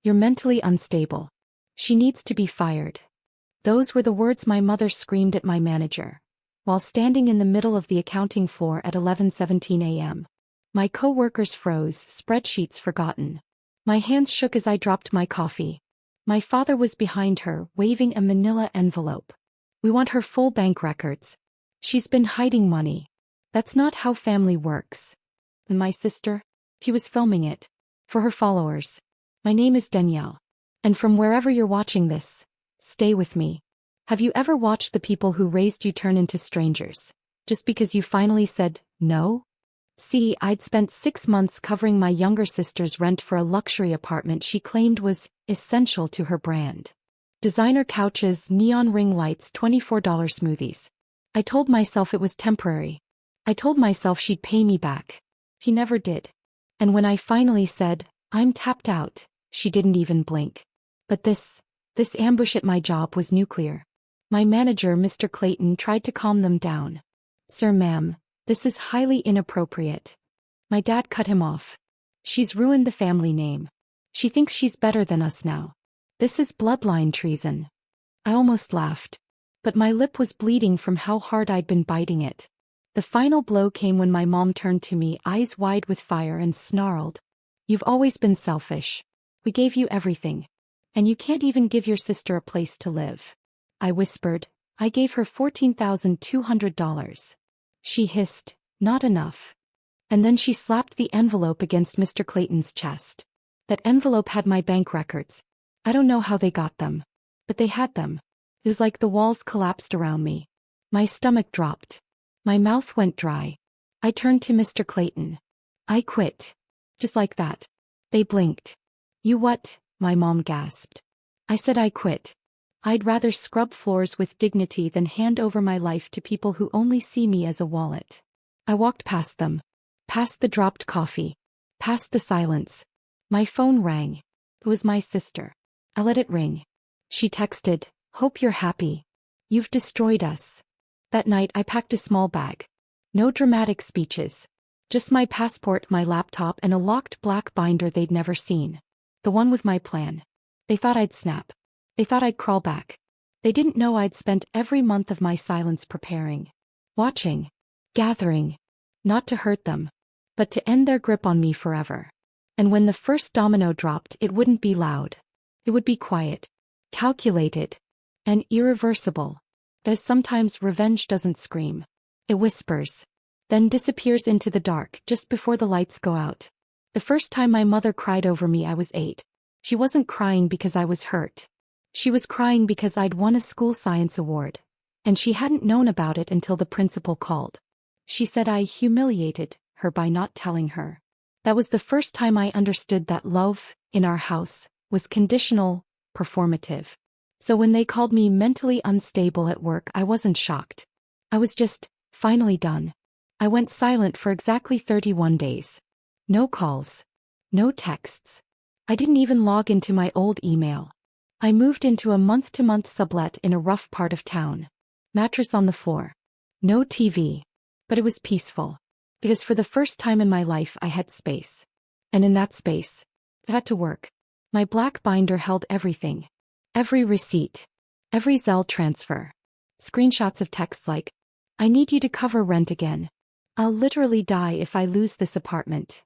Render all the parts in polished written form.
You're mentally unstable. She needs to be fired. Those were the words my mother screamed at my manager, while standing in the middle of the accounting floor at 11:17 a.m. My co-workers froze, spreadsheets forgotten. My hands shook as I dropped my coffee. My father was behind her, waving a manila envelope. We want her full bank records. She's been hiding money. That's not how family works. And my sister? She was filming it. For her followers. My name is Danielle. And from wherever you're watching this, stay with me. Have you ever watched the people who raised you turn into strangers? Just because you finally said, no? See, I'd spent 6 months covering my younger sister's rent for a luxury apartment she claimed was essential to her brand. Designer couches, neon ring lights, $24 smoothies. I told myself it was temporary. I told myself she'd pay me back. She never did. And when I finally said, I'm tapped out, she didn't even blink. But this ambush at my job was nuclear. My manager, Mr. Clayton, tried to calm them down. Sir, ma'am, this is highly inappropriate. My dad cut him off. She's ruined the family name. She thinks she's better than us now. This is bloodline treason. I almost laughed. But my lip was bleeding from how hard I'd been biting it. The final blow came when my mom turned to me, eyes wide with fire, and snarled. You've always been selfish. We gave you everything. And you can't even give your sister a place to live. I whispered. I gave her $14,200. She hissed, not enough. And then she slapped the envelope against Mr. Clayton's chest. That envelope had my bank records. I don't know how they got them. But they had them. It was like the walls collapsed around me. My stomach dropped. My mouth went dry. I turned to Mr. Clayton. I quit. Just like that. They blinked. You what? My mom gasped. I said I quit. I'd rather scrub floors with dignity than hand over my life to people who only see me as a wallet. I walked past them. Past the dropped coffee. Past the silence. My phone rang. It was my sister. I let it ring. She texted, hope you're happy. You've destroyed us. That night I packed a small bag. No dramatic speeches. Just my passport, my laptop, and a locked black binder they'd never seen. The one with my plan. They thought I'd snap. They thought I'd crawl back. They didn't know I'd spent every month of my silence preparing. Watching. Gathering. Not to hurt them. But to end their grip on me forever. And when the first domino dropped, it wouldn't be loud. It would be quiet. Calculated. And irreversible. As sometimes revenge doesn't scream. It whispers. Then disappears into the dark just before the lights go out. The first time my mother cried over me I was 8. She wasn't crying because I was hurt. She was crying because I'd won a school science award. And she hadn't known about it until the principal called. She said I humiliated her by not telling her. That was the first time I understood that love, in our house, was conditional, performative. So when they called me mentally unstable at work, I wasn't shocked. I was just, finally done. I went silent for exactly 31 days. No calls. No texts. I didn't even log into my old email. I moved into a month-to-month sublet in a rough part of town. Mattress on the floor. No TV. But it was peaceful. Because for the first time in my life I had space. And in that space, I had to work. My black binder held everything. Every receipt. Every Zelle transfer. Screenshots of texts like, I need you to cover rent again. I'll literally die if I lose this apartment.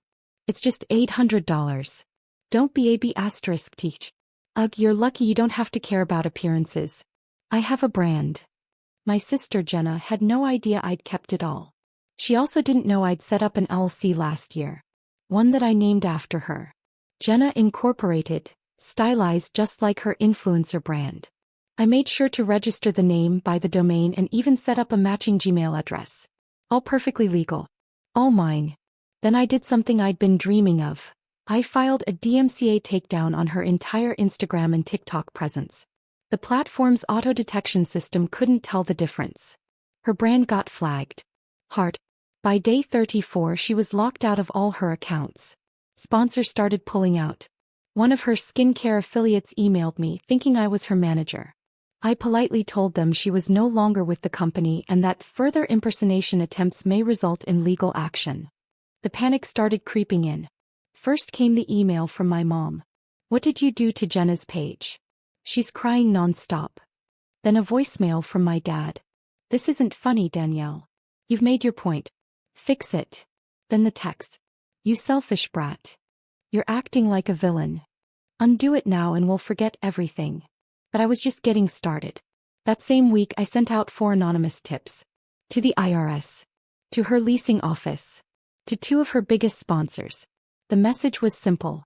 It's just $800. Don't be AB asterisk teach. Ugh, you're lucky you don't have to care about appearances. I have a brand. My sister Jenna had no idea I'd kept it all. She also didn't know I'd set up an LLC last year. One that I named after her. Jenna Incorporated, stylized just like her influencer brand. I made sure to register the name, buy the domain, and even set up a matching Gmail address. All perfectly legal. All mine. Then I did something I'd been dreaming of. I filed a DMCA takedown on her entire Instagram and TikTok presence. The platform's auto-detection system couldn't tell the difference. Her brand got flagged. Hard. By day 34 she was locked out of all her accounts. Sponsors started pulling out. One of her skincare affiliates emailed me thinking I was her manager. I politely told them she was no longer with the company and that further impersonation attempts may result in legal action. The panic started creeping in. First came the email from my mom. What did you do to Jenna's page? She's crying non-stop. Then a voicemail from my dad. This isn't funny, Danielle. You've made your point. Fix it. Then the text. You selfish brat. You're acting like a villain. Undo it now and we'll forget everything. But I was just getting started. That same week I sent out 4 anonymous tips. To the IRS. To her leasing office. To 2 of her biggest sponsors. The message was simple.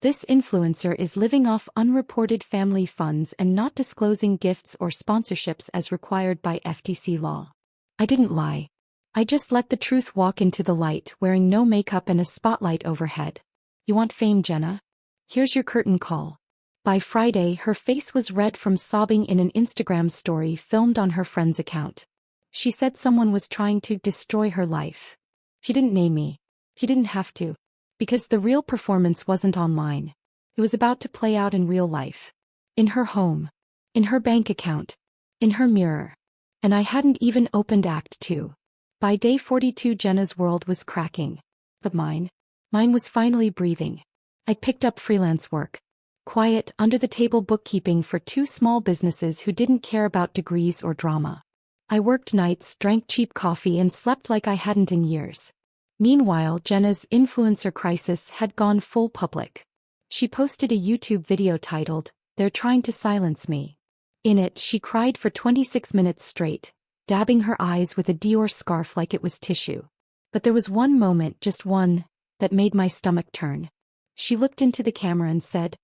This influencer is living off unreported family funds and not disclosing gifts or sponsorships as required by FTC law. I didn't lie. I just let the truth walk into the light, wearing no makeup and a spotlight overhead. You want fame, Jenna? Here's your curtain call. By Friday, her face was red from sobbing in an Instagram story filmed on her friend's account. She said someone was trying to destroy her life. She didn't name me. He didn't have to. Because the real performance wasn't online. It was about to play out in real life. In her home. In her bank account. In her mirror. And I hadn't even opened Act 2. By day 42 Jenna's world was cracking. But mine was finally breathing. I'd picked up freelance work. Quiet, under-the-table bookkeeping for 2 small businesses who didn't care about degrees or drama. I worked nights, drank cheap coffee and slept like I hadn't in years. Meanwhile, Jenna's influencer crisis had gone full public. She posted a YouTube video titled, "They're Trying to Silence Me." In it, she cried for 26 minutes straight, dabbing her eyes with a Dior scarf like it was tissue. But there was one moment, just one, that made my stomach turn. She looked into the camera and said,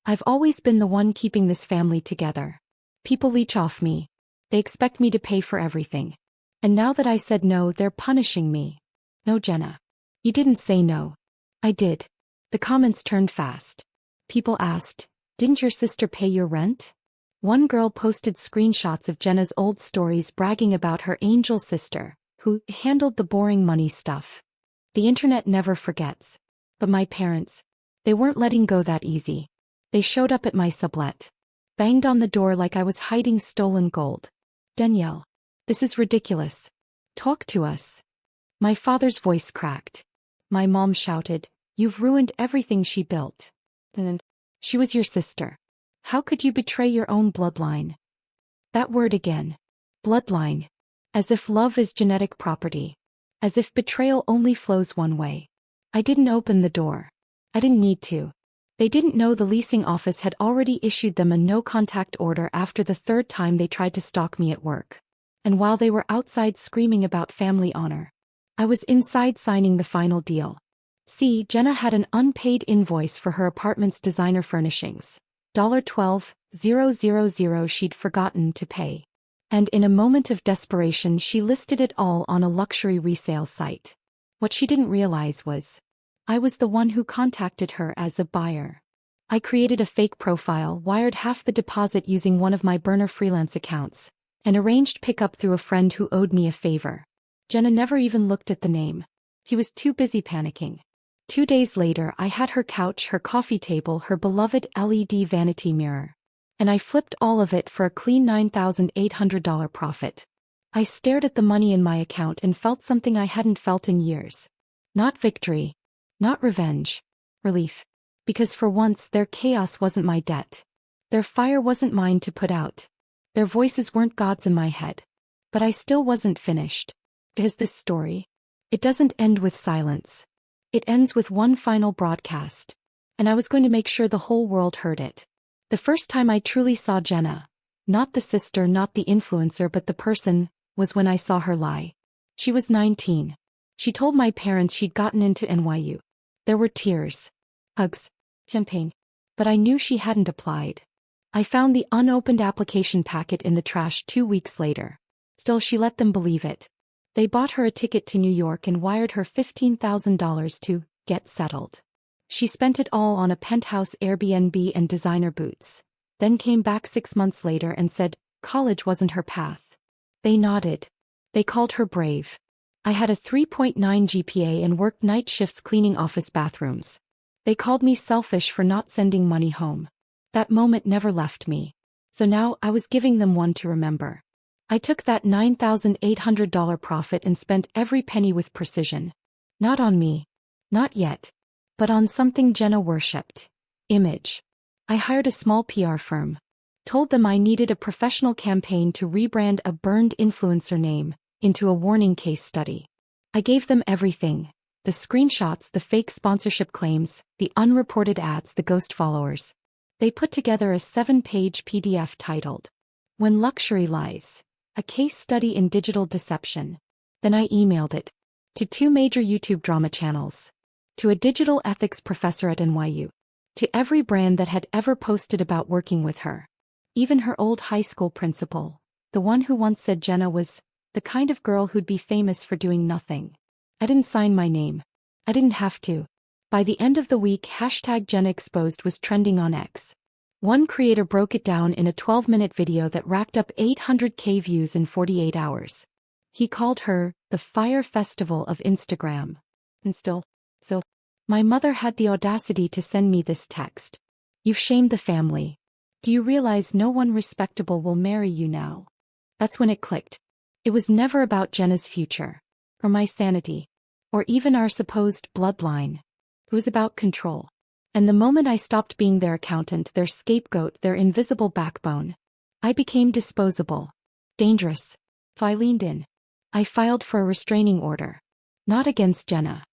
"I've always been the one keeping this family together. People leech off me. They expect me to pay for everything. And now that I said no, they're punishing me." No, Jenna. You didn't say no. I did. The comments turned fast. People asked, "Didn't your sister pay your rent?" One girl posted screenshots of Jenna's old stories bragging about her angel sister, who handled the boring money stuff. The internet never forgets. But my parents, they weren't letting go that easy. They showed up at my sublet. Banged on the door like I was hiding stolen gold. "Danielle, this is ridiculous. Talk to us." My father's voice cracked. My mom shouted, "You've ruined everything she built. And she was your sister. How could you betray your own bloodline?" That word again. Bloodline. As if love is genetic property. As if betrayal only flows one way. I didn't open the door. I didn't need to. They didn't know the leasing office had already issued them a no-contact order after the 3rd time they tried to stalk me at work. And while they were outside screaming about family honor, I was inside signing the final deal. See, Jenna had an unpaid invoice for her apartment's designer furnishings. $12,000 she'd forgotten to pay. And in a moment of desperation she listed it all on a luxury resale site. What she didn't realize was, I was the one who contacted her as a buyer. I created a fake profile, wired half the deposit using one of my burner freelance accounts, and arranged pickup through a friend who owed me a favor. Jenna never even looked at the name. He was too busy panicking. 2 days later I had her couch, her coffee table, her beloved LED vanity mirror. And I flipped all of it for a clean $9,800 profit. I stared at the money in my account and felt something I hadn't felt in years. Not victory. Not revenge. Relief. Because for once their chaos wasn't my debt. Their fire wasn't mine to put out. Their voices weren't gods in my head. But I still wasn't finished. Because this story, it doesn't end with silence. It ends with one final broadcast. And I was going to make sure the whole world heard it. The first time I truly saw Jenna, not the sister, not the influencer, but the person, was when I saw her lie. She was 19. She told my parents she'd gotten into NYU. There were tears, hugs, champagne. But I knew she hadn't applied. I found the unopened application packet in the trash 2 weeks later. Still, she let them believe it. They bought her a ticket to New York and wired her $15,000 to get settled. She spent it all on a penthouse Airbnb and designer boots. Then came back 6 months later and said college wasn't her path. They nodded. They called her brave. I had a 3.9 GPA and worked night shifts cleaning office bathrooms. They called me selfish for not sending money home. That moment never left me. So now I was giving them one to remember. I took that $9,800 profit and spent every penny with precision. Not on me. Not yet. But on something Jenna worshipped. Image. I hired a small PR firm. Told them I needed a professional campaign to rebrand a burned influencer name into a warning case study. I gave them everything: the screenshots, the fake sponsorship claims, the unreported ads, the ghost followers. They put together a 7-page PDF titled, "When Luxury Lies: A Case Study in Digital Deception." Then I emailed it to 2 major YouTube drama channels, to a digital ethics professor at NYU, to every brand that had ever posted about working with her. Even her old high school principal, the one who once said Jenna was the kind of girl who'd be famous for doing nothing. I didn't sign my name. I didn't have to. By the end of the week, #JennaExposed was trending on X. One creator broke it down in a 12-minute video that racked up 800K views in 48 hours. He called her the Fire Festival of Instagram. And so, my mother had the audacity to send me this text. "You've shamed the family. Do you realize no one respectable will marry you now?" That's when it clicked. It was never about Jenna's future, or my sanity, or even our supposed bloodline. It was about control. And the moment I stopped being their accountant, their scapegoat, their invisible backbone, I became disposable, dangerous. So I leaned in. I filed for a restraining order. Not against Jenna,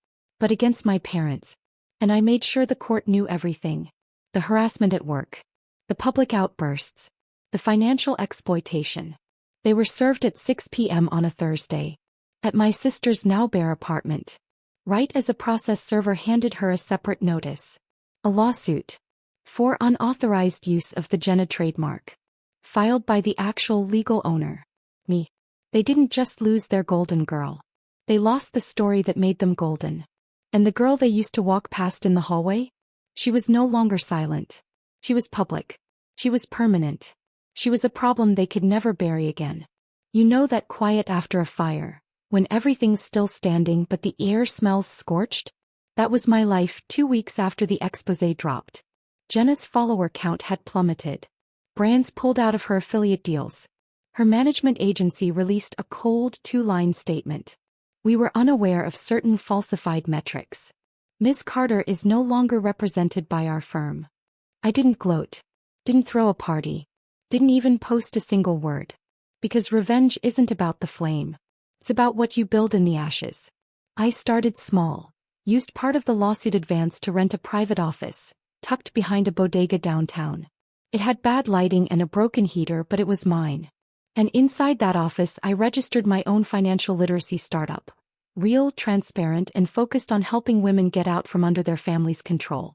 but against my parents. And I made sure the court knew everything. The harassment at work, the public outbursts, the financial exploitation. They were served at 6 p.m. on a Thursday, at my sister's now bare apartment, right as a process server handed her a separate notice. A lawsuit for unauthorized use of the Jenna trademark, filed by the actual legal owner, me. They didn't just lose their golden girl. They lost the story that made them golden. And the girl they used to walk past in the hallway? She was no longer silent. She was public. She was permanent. She was a problem they could never bury again. You know that quiet after a fire, when everything's still standing but the air smells scorched? That was my life 2 weeks after the exposé dropped. Jenna's follower count had plummeted. Brands pulled out of her affiliate deals. Her management agency released a cold 2-line statement. "We were unaware of certain falsified metrics. Ms. Carter is no longer represented by our firm." I didn't gloat. Didn't throw a party. Didn't even post a single word. Because revenge isn't about the flame. It's about what you build in the ashes. I started small. Used part of the lawsuit advance to rent a private office, tucked behind a bodega downtown. It had bad lighting and a broken heater, but it was mine. And inside that office I registered my own financial literacy startup. Real, transparent, and focused on helping women get out from under their family's control.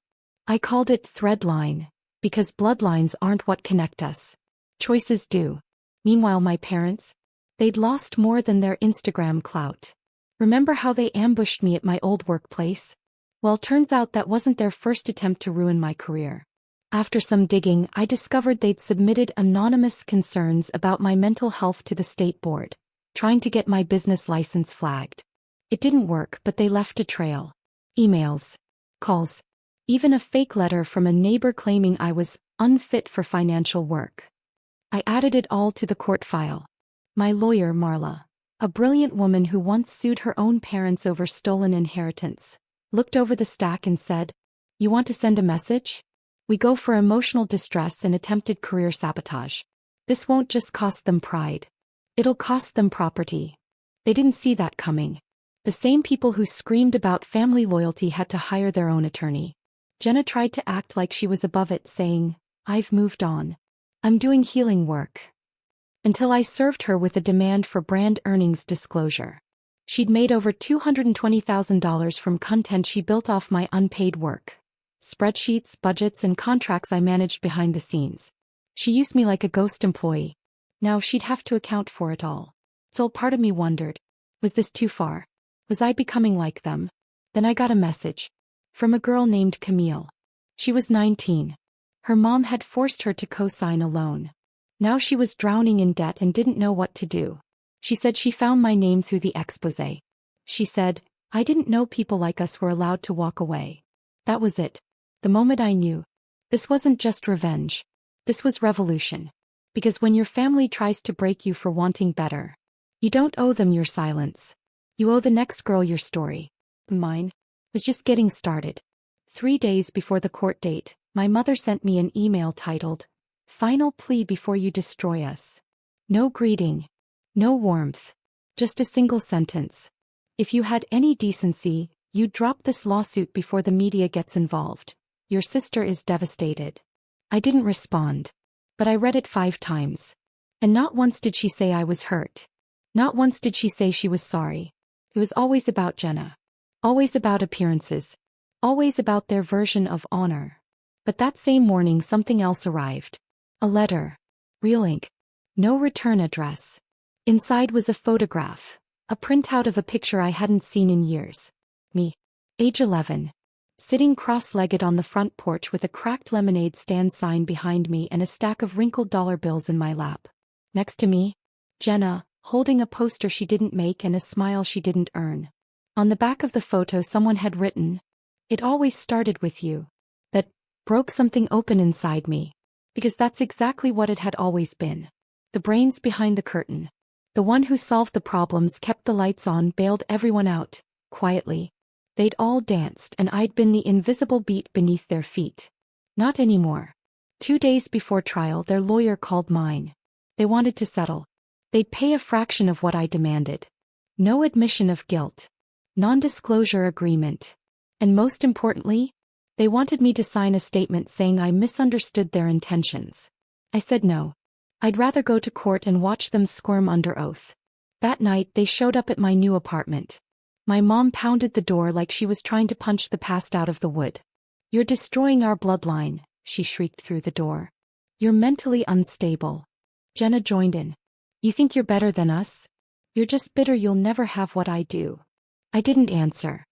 I called it Threadline, because bloodlines aren't what connect us. Choices do. Meanwhile, my parents? They'd lost more than their Instagram clout. Remember how they ambushed me at my old workplace? Well, turns out that wasn't their first attempt to ruin my career. After some digging, I discovered they'd submitted anonymous concerns about my mental health to the state board, trying to get my business license flagged. It didn't work, but they left a trail. Emails, calls, even a fake letter from a neighbor claiming I was unfit for financial work. I added it all to the court file. My lawyer, Marla, a brilliant woman who once sued her own parents over stolen inheritance, looked over the stack and said, "You want to send a message? We go for emotional distress and attempted career sabotage. This won't just cost them pride. It'll cost them property." They didn't see that coming. The same people who screamed about family loyalty had to hire their own attorney. Jenna tried to act like she was above it, saying, "I've moved on. I'm doing healing work." Until I served her with a demand for brand earnings disclosure. She'd made over $220,000 from content she built off my unpaid work. Spreadsheets, budgets, and contracts I managed behind the scenes. She used me like a ghost employee. Now she'd have to account for it all. So part of me wondered, was this too far? Was I becoming like them? Then I got a message. From a girl named Camille. She was 19. Her mom had forced her to co-sign a loan. Now she was drowning in debt and didn't know what to do. She said she found my name through the exposé. She said, "I didn't know people like us were allowed to walk away." That was it. The moment I knew. This wasn't just revenge. This was revolution. Because when your family tries to break you for wanting better, you don't owe them your silence. You owe the next girl your story. Mine was just getting started. 3 days before the court date, My mother sent me an email titled, "Final plea before you destroy us." No greeting. No warmth. Just a single sentence. "If you had any decency, you'd drop this lawsuit before the media gets involved. Your sister is devastated." I didn't respond. But I read it 5 times. And not once did she say I was hurt. Not once did she say she was sorry. It was always about Jenna. Always about appearances. Always about their version of honor. But that same morning something else arrived. A letter. Real ink. No return address. Inside was a photograph. A printout of a picture I hadn't seen in years. Me. Age 11. Sitting cross-legged on the front porch with a cracked lemonade stand sign behind me and a stack of wrinkled dollar bills in my lap. Next to me, Jenna, holding a poster she didn't make and a smile she didn't earn. On the back of the photo someone had written, "It always started with you." That broke something open inside me. Because that's exactly what it had always been. The brains behind the curtain. The one who solved the problems, kept the lights on, bailed everyone out, quietly. They'd all danced and I'd been the invisible beat beneath their feet. Not anymore. 2 days before trial their lawyer called mine. They wanted to settle. They'd pay a fraction of what I demanded. No admission of guilt. Non-disclosure agreement. And most importantly, they wanted me to sign a statement saying I misunderstood their intentions. I said no. I'd rather go to court and watch them squirm under oath. That night they showed up at my new apartment. My mom pounded the door like she was trying to punch the past out of the wood. "You're destroying our bloodline," she shrieked through the door. "You're mentally unstable." Jenna joined in. "You think you're better than us? You're just bitter you'll never have what I do." I didn't answer.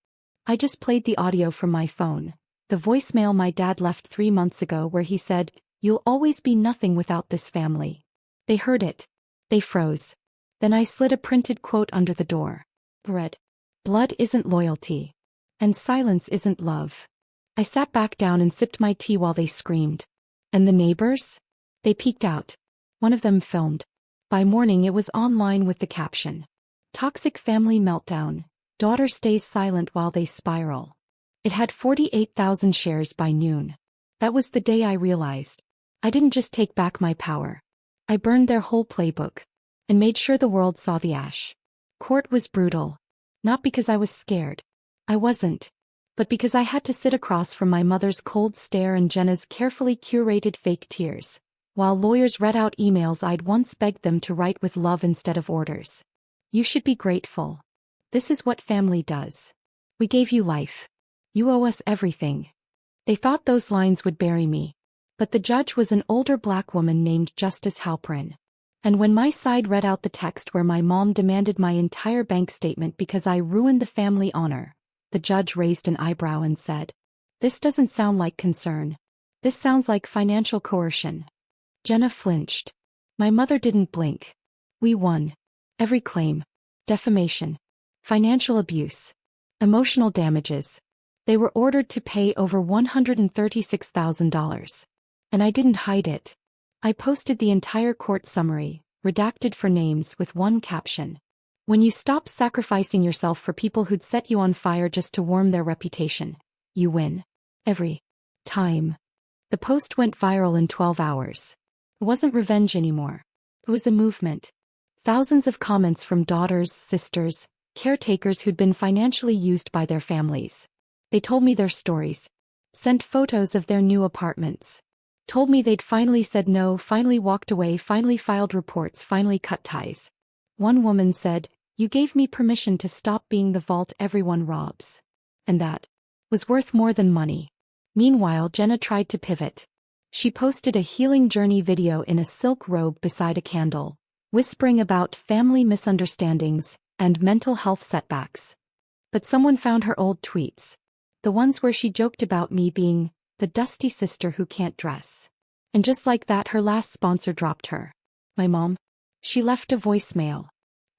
I just played the audio from my phone, the voicemail my dad left 3 months ago where he said, "You'll always be nothing without this family." They heard it. They froze. Then I slid a printed quote under the door. Read, "Blood isn't loyalty. And silence isn't love." I sat back down and sipped my tea while they screamed. And the neighbors? They peeked out. One of them filmed. By morning it was online with the caption, "Toxic family meltdown. Daughter stays silent while they spiral." It had 48,000 shares by noon. That was the day I realized. I didn't just take back my power. I burned their whole playbook. And made sure the world saw the ash. Court was brutal. Not because I was scared. I wasn't. But because I had to sit across from my mother's cold stare and Jenna's carefully curated fake tears, while lawyers read out emails I'd once begged them to write with love instead of orders. "You should be grateful. This is what family does. We gave you life. You owe us everything." They thought those lines would bury me. But the judge was an older black woman named Justice Halperin. And when my side read out the text where my mom demanded my entire bank statement because I ruined the family honor, the judge raised an eyebrow and said, "This doesn't sound like concern. This sounds like financial coercion." Jenna flinched. My mother didn't blink. We won. Every claim. Defamation. Financial abuse. Emotional damages. They were ordered to pay over $136,000. And I didn't hide it. I posted the entire court summary, redacted for names, with one caption. "When you stop sacrificing yourself for people who'd set you on fire just to warm their reputation, you win. Every time." The post went viral in 12 hours. It wasn't revenge anymore. It was a movement. Thousands of comments from daughters, sisters, caretakers who'd been financially used by their families. They told me their stories. Sent photos of their new apartments. Told me they'd finally said no, finally walked away, finally filed reports, finally cut ties. One woman said, "You gave me permission to stop being the vault everyone robs." And that was worth more than money. Meanwhile, Jenna tried to pivot. She posted a healing journey video in a silk robe beside a candle, whispering about family misunderstandings and mental health setbacks. But someone found her old tweets. The ones where she joked about me being the dusty sister who can't dress. And just like that, her last sponsor dropped her. My mom. She left a voicemail.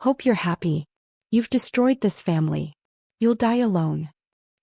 "Hope you're happy. You've destroyed this family. You'll die alone."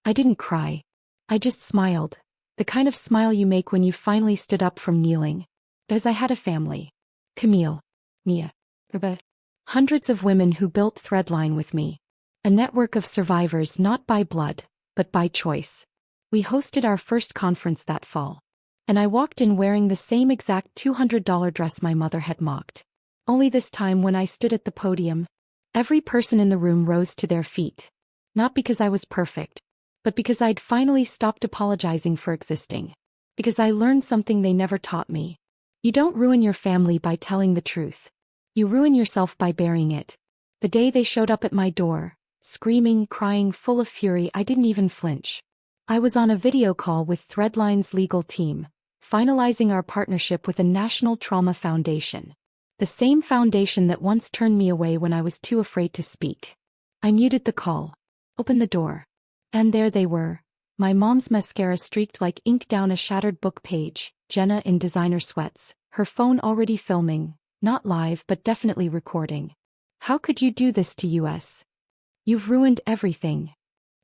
I didn't cry. I just smiled. The kind of smile you make when you finally stood up from kneeling. Because I had a family. Camille. Mia. Reba. Hundreds of women who built Threadline with me. A network of survivors not by blood, but by choice. We hosted our first conference that fall. And I walked in wearing the same exact $200 dress my mother had mocked. Only this time when I stood at the podium, every person in the room rose to their feet. Not because I was perfect, but because I'd finally stopped apologizing for existing. Because I learned something they never taught me. You don't ruin your family by telling the truth. You ruin yourself by burying it. The day they showed up at my door, screaming, crying, full of fury, I didn't even flinch. I was on a video call with Threadline's legal team, finalizing our partnership with a national trauma foundation. The same foundation that once turned me away when I was too afraid to speak. I muted the call, opened the door, and there they were. My mom's mascara streaked like ink down a shattered book page, Jenna in designer sweats, her phone already filming, not live but definitely recording. How could you do this to us? You've ruined everything.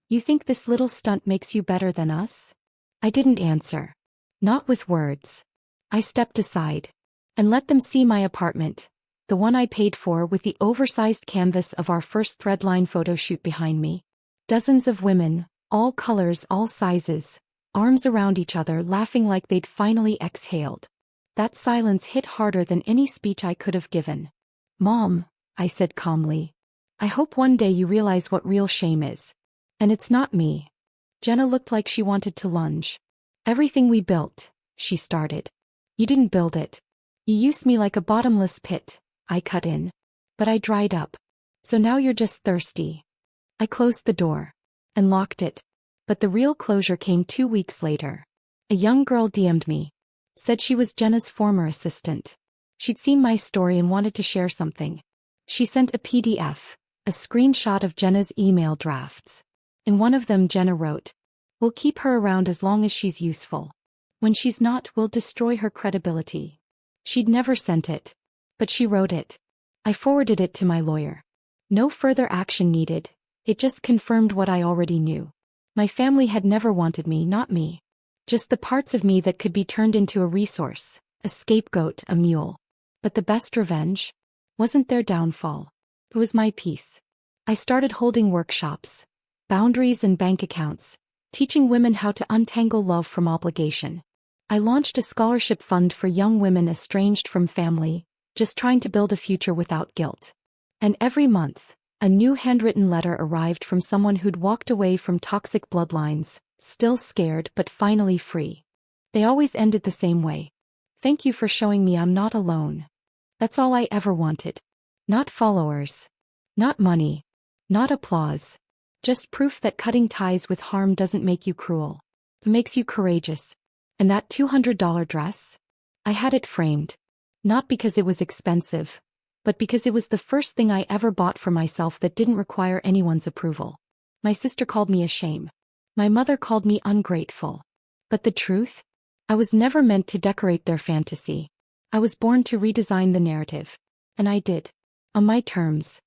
You think this little stunt makes you better than us? I didn't answer. Not with words. I stepped aside and let them see my apartment, the one I paid for, with the oversized canvas of our first Threadline photo shoot behind me. Dozens of women, all colors, all sizes, arms around each other, laughing like they'd finally exhaled. That silence hit harder than any speech I could have given. Mom, I said calmly, I hope one day you realize what real shame is. And it's not me. Jenna looked like she wanted to lunge. Everything we built, she started. You didn't build it. You used me like a bottomless pit, I cut in. But I dried up. So now you're just thirsty. I closed the door and locked it. But the real closure came 2 weeks later. A young girl DM'd me. Said she was Jenna's former assistant. She'd seen my story and wanted to share something. She sent a PDF, a screenshot of Jenna's email drafts. In one of them Jenna wrote, "We'll keep her around as long as she's useful. When she's not, we'll destroy her credibility." She'd never sent it. But she wrote it. I forwarded it to my lawyer. No further action needed. It just confirmed what I already knew. My family had never wanted me, not me. Just the parts of me that could be turned into a resource, a scapegoat, a mule. But the best revenge wasn't their downfall. It was my peace. I started holding workshops, boundaries and bank accounts, teaching women how to untangle love from obligation. I launched a scholarship fund for young women estranged from family, just trying to build a future without guilt. And every month, a new handwritten letter arrived from someone who'd walked away from toxic bloodlines, still scared but finally free. They always ended the same way. Thank you for showing me I'm not alone. That's all I ever wanted. Not followers. Not money. Not applause. Just proof that cutting ties with harm doesn't make you cruel. It makes you courageous. And that $200 dress? I had it framed. Not because it was expensive, but because it was the first thing I ever bought for myself that didn't require anyone's approval. My sister called me a shame. My mother called me ungrateful. But the truth? I was never meant to decorate their fantasy. I was born to redesign the narrative. And I did. On my terms.